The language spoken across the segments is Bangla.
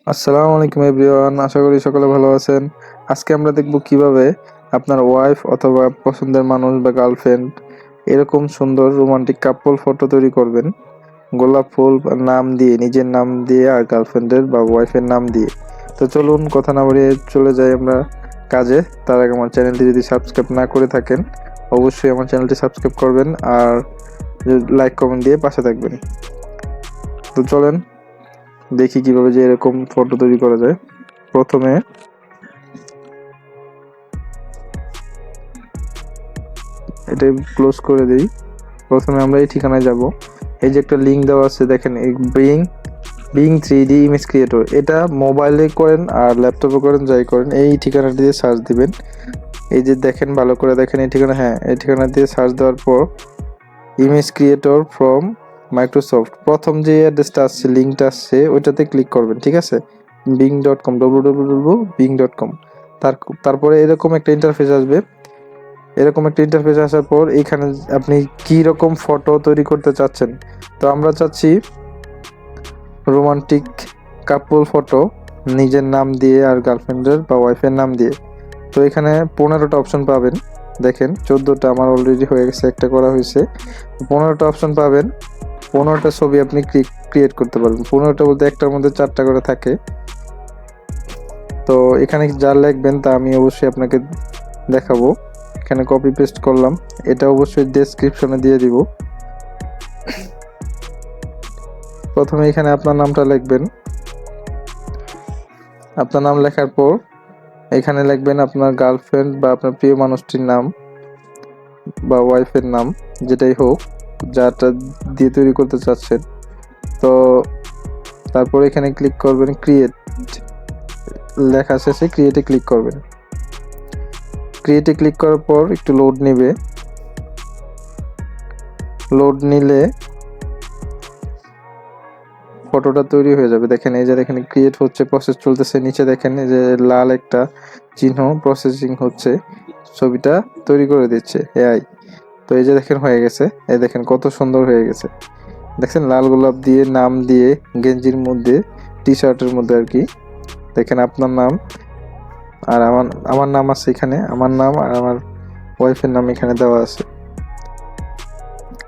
আসসালামু আলাইকুম এভরিওয়ান, আশা করি সকলে ভালো আছেন। আজকে আমরা দেখব কিভাবে আপনার ওয়াইফ অথবা পছন্দের মানুষ বা গার্লফ্রেন্ড এরকম সুন্দর রোমান্টিক কাপল ফটো তৈরি করবেন গোলাপ ফুল নাম দিয়ে, নিজের নাম দিয়ে আর গার্লফ্রেন্ডের বা ওয়াইফের নাম দিয়ে। তো চলুন কথা না বাড়িয়ে চলে যাই আমরা কাজে। তার আগে আমার চ্যানেলটি যদি সাবস্ক্রাইব না করে থাকেন অবশ্যই আমার চ্যানেলটি সাবস্ক্রাইব করবেন আর লাইক কমেন্ট দিয়ে পাশে থাকবেন। তো চলেন দেখি কিভাবে যে এরকম ফটো তৈরি করা যায়। প্রথমে এটা ক্লোজ করে দিই। প্রথমে আমরা এই ঠিকানায় যাব। এই যে একটা লিঙ্ক দেওয়া আছে দেখেন, এই বিং 3D ইমেজ ক্রিয়েটর। এটা মোবাইলে করেন আর ল্যাপটপে করেন, যাই করেন এই ঠিকানাটি দিয়ে সার্চ দিবেন। এই যে দেখেন, ভালো করে দেখেন এই ঠিকানা, হ্যাঁ এই ঠিকানা দিয়ে সার্চ দেওয়ার পর ইমেজ ক্রিয়েটর ফ্রম মাইক্রোসফট, প্রথম যে অ্যাড্রেসটা আসছে, লিঙ্কটা আসছে, ওইটাতে ক্লিক করবেন। ঠিক আছে, bing.com, www.bing.com। তারপরে এরকম একটা ইন্টারফেস আসবে। এরকম একটা ইন্টারফেস আসার পর এখানে আপনি কি রকম ফটো তৈরি করতে চাচ্ছেন। তো আমরা চাচ্ছি রোমান্টিক কাপল ফটো, নিজের নাম দিয়ে আর গার্লফ্রেন্ডের বা ওয়াইফের নাম দিয়ে। তো এখানে 15টা অপশন পাবেন। দেখেন 14টা আমার অলরেডি হয়ে গেছে, একটা করা হয়েছে। 15টা অপশন পাবেন, 15টা ছবি আপনি ক্রিয়েট করতে পারবেন। 15টা বলতে একটার মধ্যে 4টা করে থাকে। তো এখানে যা লিখবেন তা আমি অবশ্যই আপনাকে দেখাবো। এখানে কপি পেস্ট করলাম, এটা অবশ্যই ডেসক্রিপশনে দিয়ে দিব। প্রথমে এখানে আপনার নামটা লিখবেন। আপনার নাম লেখার পর এখানে লিখবেন আপনার গার্লফ্রেন্ড বা আপনার প্রিয় মানুষটির নাম বা ওয়াইফের নাম, যেটাই হোক, যাটা দিয়ে তৈরি করতে চাচ্ছেন। তো তারপর এখানে ক্লিক করবেন ক্রিয়েট, লেখা শেষে ক্রিয়েটে ক্লিক করবেন। ক্রিয়েটে ক্লিক করার পর একটু লোড নেবে। লোড নিলে ফটোটা তৈরি হয়ে যাবে। দেখেন এই যে দেখেন ক্রিয়েট হচ্ছে, প্রসেস চলতেছে। নিচে দেখেন এই যে লাল একটা চিহ্ন, প্রসেসিং হচ্ছে, ছবিটা তৈরি করে দিচ্ছে এআই। তো এই যে দেখেন হয়ে গেছে, এই দেখেন কত সুন্দর হয়ে গেছে। দেখছেন লাল গোলাপ দিয়ে, নাম দিয়ে, গেঞ্জির মধ্যে, টি শার্টের মধ্যে আর কি। দেখেন আপনার নাম আর আমার নাম আছে এখানে, আমার নাম আর আমার ওয়াইফের নাম এখানে দেওয়া আছে।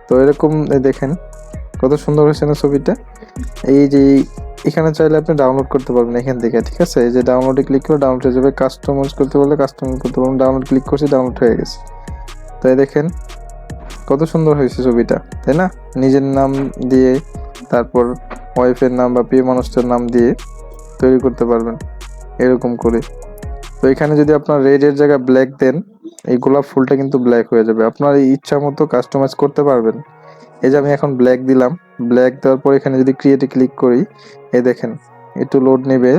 তো এরকম দেখেন কত সুন্দর হয়েছে না ছবিটা। এই যে এখানে চাইলে আপনি ডাউনলোড করতে পারবেন এখান থেকে। ঠিক আছে, এই যে ডাউনলোডে ক্লিক করে ডাউনলোড হয়ে যাবে। কাস্টমাইজ করতে পারলে কাস্টমাইজ করতে পারবেন। ডাউনলোড ক্লিক করছি, ডাউনলোড হয়ে গেছে। তাই দেখেন কত সুন্দর হয়েছে ছবিটা, তাই না? নিজের নাম দিয়ে, তারপর ওয়াইফের নাম বা প্রিয় মানুষটার নাম দিয়ে তৈরি করতে পারবেন এরকম করে। তো এখানে যদি আপনার রেডের জায়গায় ব্ল্যাক দেন, এই গোলাপ ফুলটা কিন্তু ব্ল্যাক হয়ে যাবে। আপনার ইচ্ছা মতো কাস্টমাইজ করতে পারবেন। এই যে আমি এখন ব্ল্যাক দিলাম, ব্ল্যাক দেওয়ার পর এখানে যদি ক্রিয়েটে ক্লিক করি, এই দেখেন একটু লোড নেবে।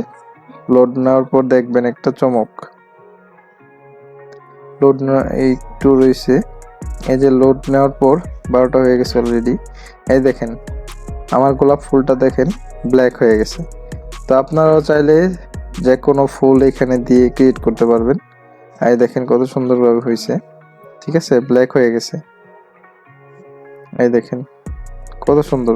লোড নেওয়ার পর দেখবেন একটা চমক, লোড একটু রয়েছে। এই যে লোড নেওয়ার পর 12টা হয়ে গেছে অলরেডি। এই দেখেন আমার গোলাপ ফুলটা দেখেন ব্ল্যাক হয়ে গেছে। তো আপনারাও চাইলে যে কোনো ফুল এখানে দিয়ে ক্রিয়েট করতে পারবেন। এই দেখেন কত সুন্দরভাবে হয়েছে। ঠিক আছে, ব্ল্যাক হয়ে গেছে। এই দেখেন কত সুন্দর,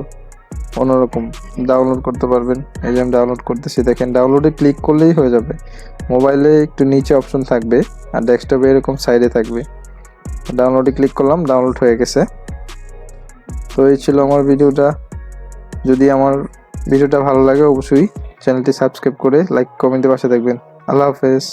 অন্যরকম। ডাউনলোড করতে পারবেন। এই যে আমি ডাউনলোড করতেছি, দেখেন ডাউনলোডে ক্লিক করলেই হয়ে যাবে। মোবাইলে একটু নিচে অপশন থাকবে আর ডেস্কটপে এরকম সাইডে থাকবে। ডাউনলোডে ক্লিক করলাম, ডাউনলোড হয়ে গেছে। তো এই ছিল আমার ভিডিওটা। যদি আমার ভিডিওটা ভালো লাগে অবশ্যই চ্যানেলটি সাবস্ক্রাইব করে লাইক কমেন্টে পাশে থাকবেন। আল্লাহ হাফেজ।